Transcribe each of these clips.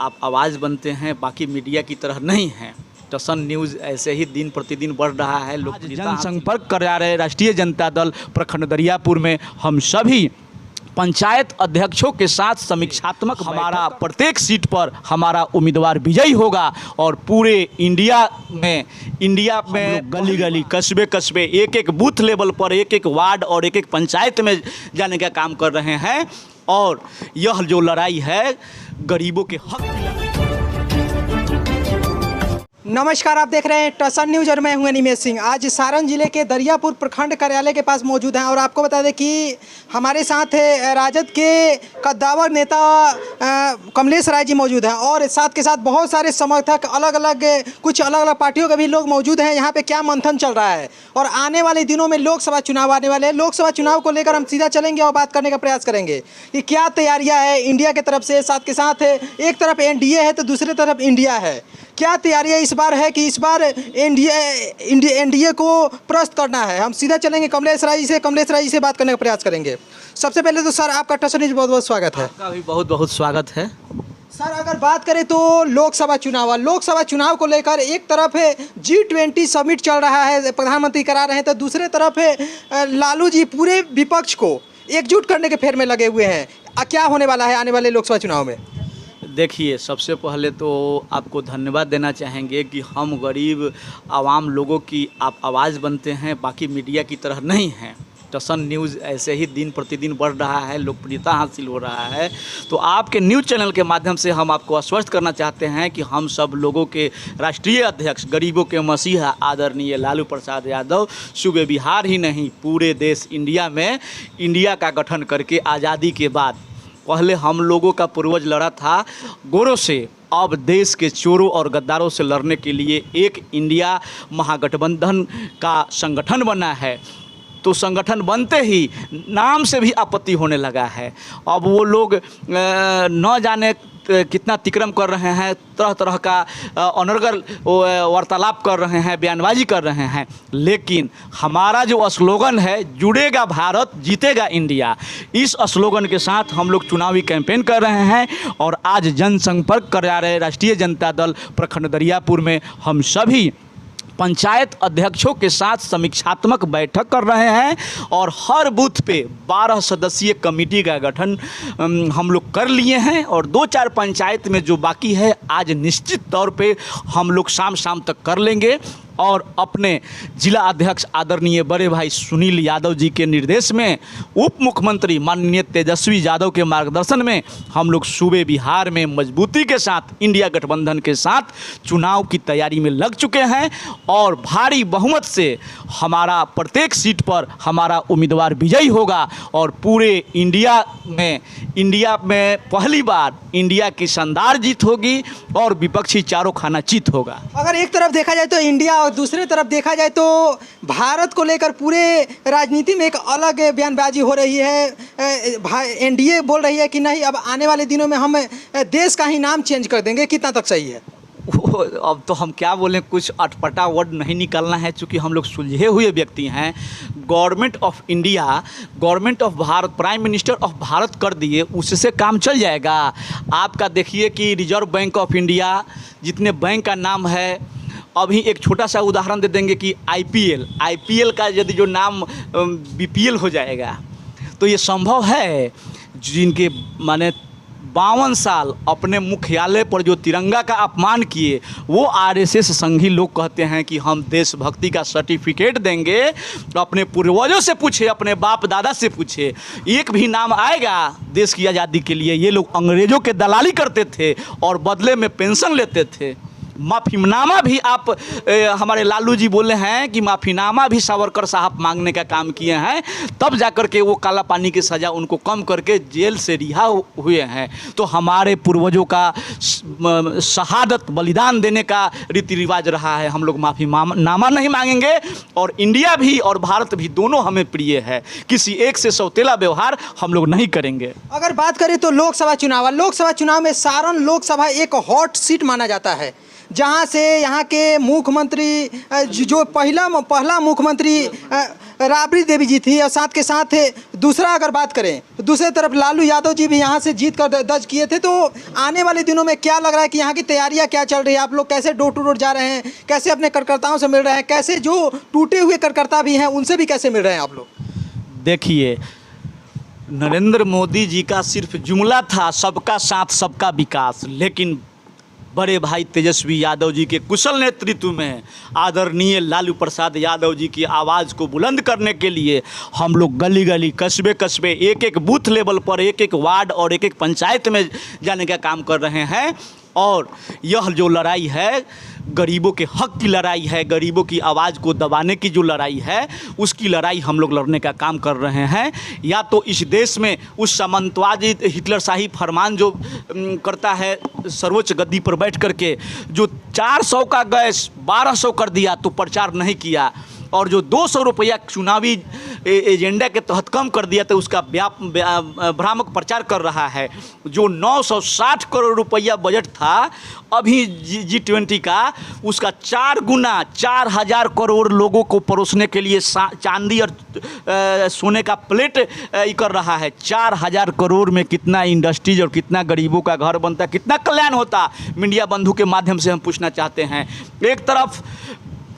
आप आवाज़ बनते हैं, बाकी मीडिया की तरह नहीं हैं। टसन न्यूज़ ऐसे ही दिन प्रतिदिन बढ़ रहा है। जनसंपर्क कार्यालय राष्ट्रीय जनता दल प्रखंड दरियापुर में हम सभी पंचायत अध्यक्षों के साथ समीक्षात्मक हमारा प्रत्येक सीट पर हमारा उम्मीदवार विजयी होगा और पूरे इंडिया में गली गली कस्बे कस्बे एक एक बूथ लेवल पर एक एक वार्ड और एक एक पंचायत में जाने का काम कर रहे हैं। और यह जो लड़ाई है गरीबों के हक की लड़ाई। नमस्कार, आप देख रहे हैं टसन न्यूज़ और मैं हूं अनिमेश सिंह। आज सारण जिले के दरियापुर प्रखंड कार्यालय के पास मौजूद हैं और आपको बता दें कि हमारे साथ राजद के कद्दावर नेता कमलेश राय जी मौजूद हैं और साथ के साथ बहुत सारे समर्थक कुछ अलग अलग पार्टियों के भी लोग मौजूद हैं। यहाँ पे क्या मंथन चल रहा है और आने वाले दिनों में लोकसभा चुनाव आने वाले हैं। लोकसभा चुनाव को लेकर हम सीधा चलेंगे और बात करने का प्रयास करेंगे कि क्या तैयारियाँ है इंडिया की तरफ से। साथ के साथ एक तरफ NDA है तो दूसरी तरफ इंडिया है। क्या तैयारियां इस बार है कि इस बार NDA को परास्त करना है। हम सीधा चलेंगे कमलेश राय जी से बात करने का प्रयास करेंगे। सबसे पहले तो सर आपका टसन न्यूज़ बहुत बहुत स्वागत है। आपका भी बहुत बहुत स्वागत है। सर अगर बात करें तो लोकसभा चुनाव को लेकर एक तरफ G20 समिट चल रहा है, प्रधानमंत्री करा रहे हैं, तो दूसरे तरफ लालू जी पूरे विपक्ष को एकजुट करने के फेर में लगे हुए हैं। क्या होने वाला है आने वाले लोकसभा चुनाव में? देखिए, सबसे पहले तो आपको धन्यवाद देना चाहेंगे कि हम गरीब आवाम लोगों की आप आवाज़ बनते हैं, बाकी मीडिया की तरह नहीं हैं। टसन न्यूज़ ऐसे ही दिन प्रतिदिन बढ़ रहा है, लोकप्रियता हासिल हो रहा है। तो आपके न्यूज़ चैनल के माध्यम से हम आपको आश्वस्त करना चाहते हैं कि हम सब लोगों के राष्ट्रीय अध्यक्ष, गरीबों के मसीहा आदरणीय लालू प्रसाद यादव सूबे बिहार ही नहीं पूरे देश इंडिया का गठन करके आज़ादी के बाद पहले हम लोगों का पूर्वज लड़ा था गोरों से, अब देश के चोरों और गद्दारों से लड़ने के लिए एक इंडिया महागठबंधन का संगठन बना है। तो संगठन बनते ही नाम से भी आपत्ति होने लगा है। अब वो लोग न जाने कितना तिक्रम कर रहे हैं, तरह तरह का अनर्गल वार्तालाप कर रहे हैं, बयानबाजी कर रहे हैं। लेकिन हमारा जो स्लोगन है, जुड़ेगा भारत जीतेगा इंडिया, इस स्लोगन के साथ हम लोग चुनावी कैंपेन कर रहे हैं। और आज जनसंपर्क कार्यालय राष्ट्रीय जनता दल प्रखंड दरियापुर में हम सभी पंचायत अध्यक्षों के साथ समीक्षात्मक बैठक कर रहे हैं और हर बूथ पे 12 सदस्यीय कमेटी का गठन हम लोग कर लिए हैं। और 2-4 पंचायत में जो बाकी है आज निश्चित तौर पे हम लोग शाम तक कर लेंगे। और अपने जिला अध्यक्ष आदरणीय बड़े भाई सुनील यादव जी के निर्देश में उप मुख्यमंत्री माननीय तेजस्वी यादव के मार्गदर्शन में हम लोग सूबे बिहार में मजबूती के साथ इंडिया गठबंधन के साथ चुनाव की तैयारी में लग चुके हैं। और भारी बहुमत से हमारा प्रत्येक सीट पर हमारा उम्मीदवार विजयी होगा और पूरे इंडिया में पहली बार इंडिया की शानदार जीत होगी और विपक्षी चारों खाना चित होगा। अगर एक तरफ देखा जाए तो इंडिया और दूसरी तरफ देखा जाए तो भारत को लेकर पूरे राजनीति में एक अलग बयानबाजी हो रही है। NDA बोल रही है कि नहीं, अब आने वाले दिनों में हम देश का ही नाम चेंज कर देंगे। कितना तक सही है? अब तो हम क्या बोलें, कुछ अटपटा वर्ड नहीं निकलना है, चूँकि हम लोग सुलझे हुए व्यक्ति हैं। Government of India, government of Bharat, prime minister of Bharat कर दिए, उससे काम चल जाएगा। आपका देखिए कि रिजर्व बैंक ऑफ इंडिया, जितने बैंक का नाम है, अभी एक छोटा सा उदाहरण दे देंगे कि IPL का यदि जो नाम BPL हो जाएगा तो ये संभव है। जिनके माने 52 साल अपने मुख्यालय पर जो तिरंगा का अपमान किए, वो RSS संघी लोग कहते हैं कि हम देशभक्ति का सर्टिफिकेट देंगे। अपने पूर्वजों से पूछे, अपने बाप दादा से पूछे, एक भी नाम आएगा देश की आज़ादी के लिए? ये लोग अंग्रेज़ों के दलाली करते थे और बदले में पेंशन लेते थे। माफ़ीनामा भी आप हमारे लालू जी बोले हैं कि माफ़ीनामा भी सावरकर साहब मांगने का काम किए हैं, तब जाकर के वो काला पानी की सज़ा उनको कम करके जेल से रिहा हुए हैं। तो हमारे पूर्वजों का शहादत बलिदान देने का रीति रिवाज रहा है। हम लोग माफ़ीनामा नहीं मांगेंगे और इंडिया भी और भारत भी दोनों हमें प्रिय है। किसी एक से सौतेला व्यवहार हम लोग नहीं करेंगे। अगर बात करें तो लोकसभा चुनाव में सारण लोकसभा एक हॉट सीट माना जाता है, जहां से यहां के मुख्यमंत्री जो पहला मुख्यमंत्री राबड़ी देवी जी थी और साथ के साथ दूसरा अगर बात करें तो दूसरी तरफ लालू यादव जी भी यहाँ से जीत कर दर्ज किए थे। तो आने वाले दिनों में क्या लग रहा है कि यहाँ की तैयारियाँ क्या चल रही है? आप लोग कैसे डोर टू डोर जा रहे हैं, कैसे अपने कार्यकर्ताओं से मिल रहे हैं, कैसे जो टूटे हुए कार्यकर्ता भी हैं उनसे भी कैसे मिल रहे हैं आप लोग? देखिए, नरेंद्र मोदी जी का सिर्फ जुमला था सबका साथ सबका विकास, लेकिन बड़े भाई तेजस्वी यादव जी के कुशल नेतृत्व में आदरणीय लालू प्रसाद यादव जी की आवाज़ को बुलंद करने के लिए हम लोग गली गली, कस्बे कस्बे, एक एक बूथ लेवल पर, एक एक वार्ड और एक एक पंचायत में जाने का काम कर रहे हैं। और यह जो लड़ाई है गरीबों के हक की लड़ाई है, गरीबों की आवाज़ को दबाने की जो लड़ाई है उसकी लड़ाई हम लोग लड़ने का काम कर रहे हैं। या तो इस देश में उस सामंतवादी हिटलरशाही फरमान जो करता है सर्वोच्च गद्दी पर बैठ करके, जो 400 का गैस 1200 कर दिया तो प्रचार नहीं किया, और जो 200 रुपया चुनावी एजेंडा के तहत कम कर दिया तो उसका भ्रामक प्रचार कर रहा है। जो 960 करोड़ रुपया बजट था अभी G20 का, उसका 4 गुना 4000 करोड़ लोगों को परोसने के लिए चांदी और सोने का प्लेट कर रहा है। 4000 करोड़ में कितना इंडस्ट्रीज और कितना गरीबों का घर बनता, कितना कल्याण होता, मीडिया बंधु के माध्यम से हम पूछना चाहते हैं। एक तरफ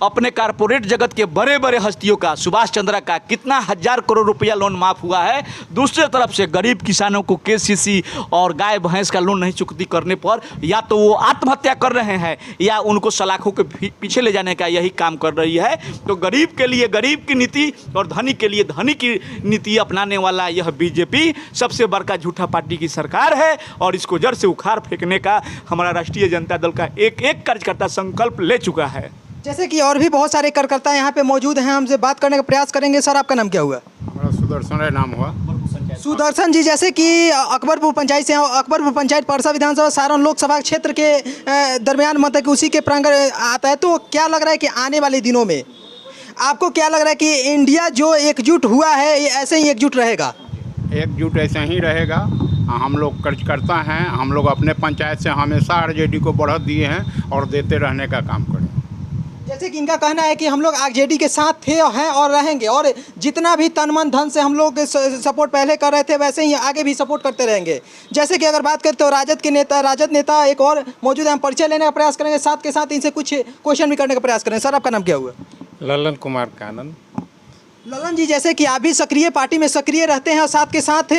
अपने कारपोरेट जगत के बड़े बड़े हस्तियों का, सुभाष चंद्रा का कितना 1000 करोड़ रुपया लोन माफ़ हुआ है, दूसरी तरफ से गरीब किसानों को KCC और गाय भैंस का लोन नहीं चुकती करने पर या तो वो आत्महत्या कर रहे हैं या उनको सलाखों के पीछे ले जाने का यही काम कर रही है। तो गरीब के लिए गरीब की नीति और धनी के लिए धनी की नीति अपनाने वाला यह BJP सबसे बड़का झूठा पार्टी की सरकार है, और इसको जड़ से उखाड़ फेंकने का हमारा राष्ट्रीय जनता दल का एक एक कार्यकर्ता संकल्प ले चुका है। जैसे कि और भी बहुत सारे कार्यकर्ता यहाँ पे मौजूद हैं, हमसे बात करने का प्रयास करेंगे। सर, आपका नाम क्या हुआ? मेरा सुदर्शन है नाम हुआ। सुदर्शन जी, जैसे कि अकबरपुर पंचायत से अकबरपुर पंचायत परसा विधानसभा सारण लोकसभा क्षेत्र के दरमियान मतलब कि उसी के प्रांगण आता है, तो क्या लग रहा है कि आने वाले दिनों में आपको क्या लग रहा है कि इंडिया जो एकजुट हुआ है ये ऐसे ही एकजुट रहेगा? एकजुट ऐसे ही रहेगा। हम लोग कार्यकर्ता हैं, हम लोग अपने पंचायत से हमेशा RJD को बढ़त दिए हैं और देते रहने का काम करें। जैसे कि इनका कहना है कि हम लोग RJD के साथ थे, हैं और रहेंगे, और जितना भी तन मन धन से हम लोग सपोर्ट पहले कर रहे थे वैसे ही आगे भी सपोर्ट करते रहेंगे। जैसे कि अगर बात करें तो राजद नेता एक और मौजूद है, हम परिचय लेने का प्रयास करेंगे, साथ के साथ इनसे कुछ क्वेश्चन भी करने का प्रयास करेंगे। सर, आपका नाम क्या हुआ? ललन कुमार कानन। ललन जी, जैसे कि आप भी सक्रिय पार्टी में सक्रिय रहते हैं और साथ के साथ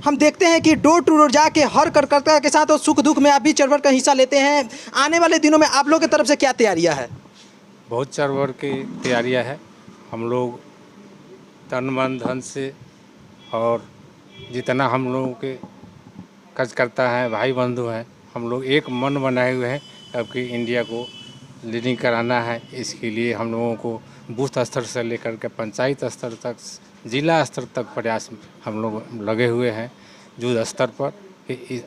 हम देखते हैं कि डोर टू डोर जाके हर कार्यकर्ता के साथ और सुख दुख में आप भी चढ़-बढ़ कर हिस्सा लेते हैं। आने वाले दिनों में आप लोग की तरफ से क्या तैयारियां है? बहुत चढ़-बढ़ की तैयारियां है। हम लोग तन मन धन से और जितना हम लोगों के कार्यकर्ता हैं, भाई बंधु हैं, हम लोग एक मन बनाए हुए हैं अब कि इंडिया को लीडिंग कराना है। इसके लिए हम लोगों को बूथ स्तर से लेकर के पंचायत स्तर तक, जिला स्तर तक प्रयास हम लोग लगे हुए हैं युद्ध स्तर पर।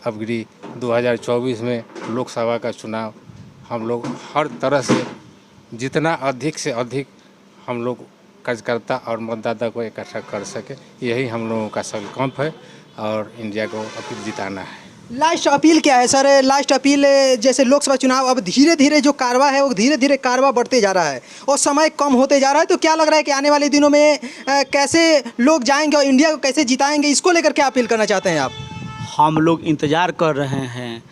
अबकी 2024 में लोकसभा का चुनाव हम लोग हर तरह से जितना अधिक से अधिक हम लोग कार्यकर्ता और मतदाता को इकट्ठा कर सके, यही हम लोगों का संकल्प है और इंडिया को अपील जिताना है। लास्ट अपील क्या है सर? लास्ट अपील, जैसे लोकसभा चुनाव अब धीरे धीरे जो कारवा है वो धीरे धीरे कारवा बढ़ते जा रहा है और समय कम होते जा रहा है, तो क्या लग रहा है कि आने वाले दिनों में कैसे लोग जाएंगे और इंडिया को कैसे जिताएंगे, इसको लेकर क्या अपील करना चाहते हैं आप? हम लोग इंतज़ार कर रहे हैं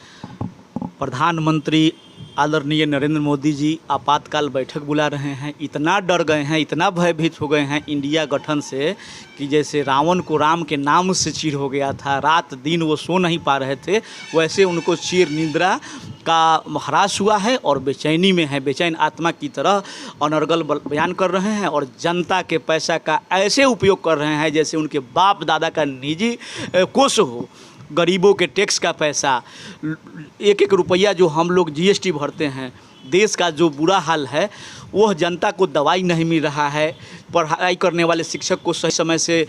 प्रधानमंत्री आदरणीय नरेंद्र मोदी जी आपातकाल बैठक बुला रहे हैं। इतना डर गए हैं, इतना भयभीत हो गए हैं इंडिया गठन से कि जैसे रावण को राम के नाम से चीर हो गया था, रात दिन वो सो नहीं पा रहे थे, वैसे उनको चीर निद्रा का ह्रास हुआ है और बेचैनी में है, बेचैन आत्मा की तरह अनर्गल बयान कर रहे हैं और जनता के पैसा का ऐसे उपयोग कर रहे हैं जैसे उनके बाप दादा का निजी कोष हो। गरीबों के टैक्स का पैसा, एक एक रुपया जो हम लोग GST भरते हैं, देश का जो बुरा हाल है, वह जनता को दवाई नहीं मिल रहा है, पढ़ाई करने वाले शिक्षक को सही समय से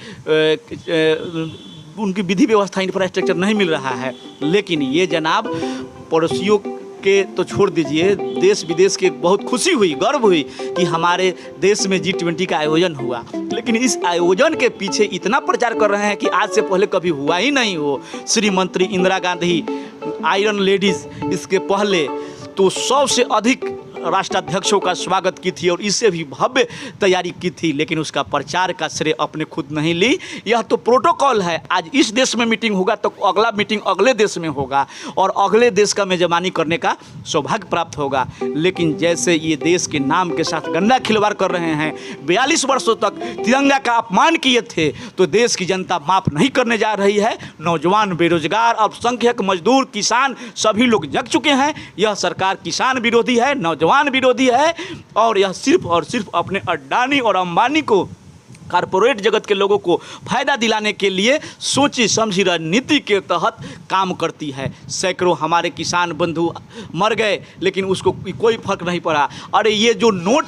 उनकी विधि व्यवस्था इंफ्रास्ट्रक्चर नहीं मिल रहा है। लेकिन ये जनाब पड़ोसियों के तो छोड़ दीजिए, देश विदेश के बहुत खुशी हुई, गर्व हुई कि हमारे देश में G20 का आयोजन हुआ। लेकिन इस आयोजन के पीछे इतना प्रचार कर रहे हैं कि आज से पहले कभी हुआ ही नहीं हो। श्रीमती इंदिरा गांधी, आयरन लेडीज़, इसके पहले तो 100 से अधिक राष्ट्राध्यक्षों का स्वागत की थी और इससे भी भव्य तैयारी की थी, लेकिन उसका प्रचार का श्रेय अपने खुद नहीं ली। यह तो प्रोटोकॉल है, आज इस देश में मीटिंग होगा तो अगला मीटिंग अगले देश में होगा और अगले देश का मेजबानी करने का सौभाग्य प्राप्त होगा। लेकिन जैसे ये देश के नाम के साथ गंदा खिलवाड़ कर रहे हैं, 42 वर्षों तक तिरंगा का अपमान किए थे, तो देश की जनता माफ़ नहीं करने जा रही है। नौजवान, बेरोजगार, अल्पसंख्यक, मजदूर, किसान सभी लोग जग चुके हैं। यह सरकार किसान विरोधी है, नौजवान विरोधी है और यह सिर्फ और सिर्फ अपने अडानी और अंबानी को, कारपोरेट जगत के लोगों को फ़ायदा दिलाने के लिए सोची समझी रणनीति के तहत काम करती है। सैकड़ों हमारे किसान बंधु मर गए लेकिन उसको कोई फर्क नहीं पड़ा। अरे ये जो नोट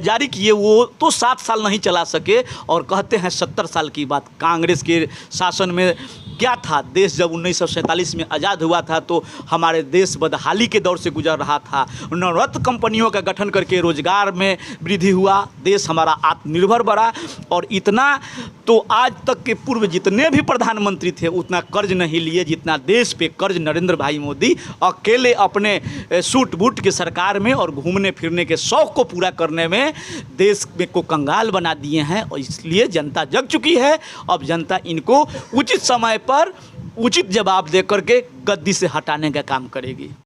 जारी किए वो तो 7 साल नहीं चला सके और कहते हैं 70 साल की बात। कांग्रेस के शासन में क्या था? देश जब 1947 में आज़ाद हुआ था तो हमारे देश बदहाली के दौर से गुजर रहा था। नवरत्न कंपनियों का गठन करके रोजगार में वृद्धि हुआ, देश हमारा आत्मनिर्भर बढ़ा और इतना तो आज तक के पूर्व जितने भी प्रधानमंत्री थे उतना कर्ज नहीं लिए जितना देश पे कर्ज नरेंद्र भाई मोदी अकेले अपने सूट बूट के सरकार में और घूमने फिरने के शौक़ को पूरा करने में देश को कंगाल बना दिए हैं। और इसलिए जनता जग चुकी है। अब जनता इनको उचित समय पर उचित जवाब दे करके गद्दी से हटाने का काम करेगी।